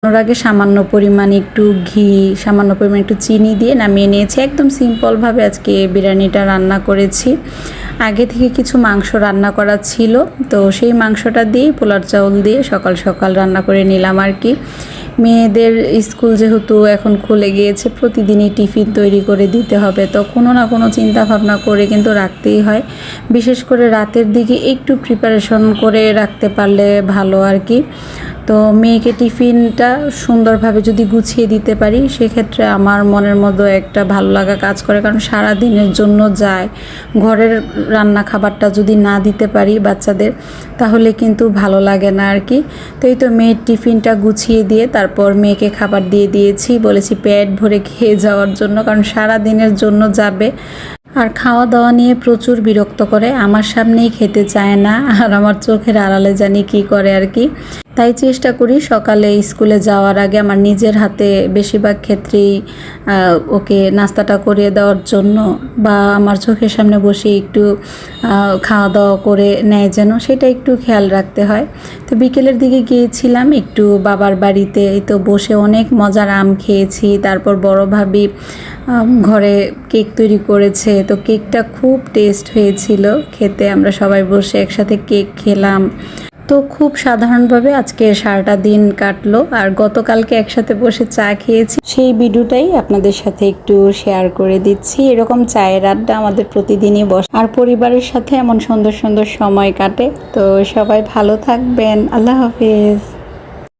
ওর আগে সামান্য পরিমাণ একটু ঘি, সামান্য পরিমাণ একটু চিনি দিয়ে নামিয়ে নিয়েছি। একদম সিম্পলভাবে আজকে বিরিয়ানিটা রান্না করেছি। আগে থেকে কিছু মাংস রান্না করা ছিল, তো সেই মাংসটা দিয়েই পোলার চাউল দিয়ে সকাল সকাল রান্না করে নিলাম আর কি। মেয়েদের স্কুল যেহেতু এখন খুলে গিয়েছে, প্রতিদিনই টিফিন তৈরি করে দিতে হবে, তো কোনো না কোনো চিন্তা ভাবনা করে কিন্তু রাখতেই হয়। বিশেষ করে রাতের দিকে একটু প্রিপারেশন করে রাখতে পারলে ভালো আর কি। তো মেয়েকে টিফিনটা সুন্দরভাবে যদি গুছিয়ে দিতে পারি, সেক্ষেত্রে আমার মনের মধ্যে একটা ভালো লাগা কাজ করে, কারণ সারা দিনের জন্য যায়। ঘরের রান্না খাবারটা যদি না দিতে পারি বাচ্চাদের, তাহলে কিন্তু ভালো লাগে না আর কি। তো এই তো মেয়ের টিফিনটা গুছিয়ে দিয়ে তারপর মেয়েকে খাবার দিয়ে দিয়েছি, বলেছি পেট ভরে খেয়ে যাওয়ার জন্য, কারণ সারা দিনের জন্য যাবে। আর খাওয়া দাওয়া নিয়ে প্রচুর বিরক্ত করে, আমার সামনেই খেতে চায় না, আর আমার চোখের আড়ালে জানি কি করে আর কি। তাই চেষ্টা করি সকালে স্কুলে যাওয়ার আগে আমার নিজের হাতে বেশিরভাগ ক্ষেত্রেই ওকে নাস্তাটা করিয়ে দেওয়ার জন্য, বা আমার চোখের সামনে বসে একটু খাওয়া দাওয়া করে নেয় যেন, সেটা একটু খেয়াল রাখতে হয়। তো বিকেলের দিকে গিয়েছিলাম একটু বাবার বাড়িতে, এই তো বসে অনেক মজার আম খেয়েছি। তারপর বড় ভাবি ঘরে কেক তৈরি করেছে, তো কেকটা খুব টেস্ট হয়েছিল খেতে। আমরা সবাই বসে একসাথে কেক খেলাম। তো খুব সাধারণভাবে আজকে সারাটা দিন কাটলো। আর গতকালকে একসাথে বসে চা খেয়েছি, সেই ভিডিওটাই আপনাদের সাথে একটু শেয়ার করে দিচ্ছি। এরকম চায়ের আড্ডা আমাদের প্রতিদিনই বসে, আর পরিবারের সাথে এমন সুন্দর সুন্দর সময় কাটে। তো সবাই ভালো থাকবেন, আল্লাহ হাফেজ।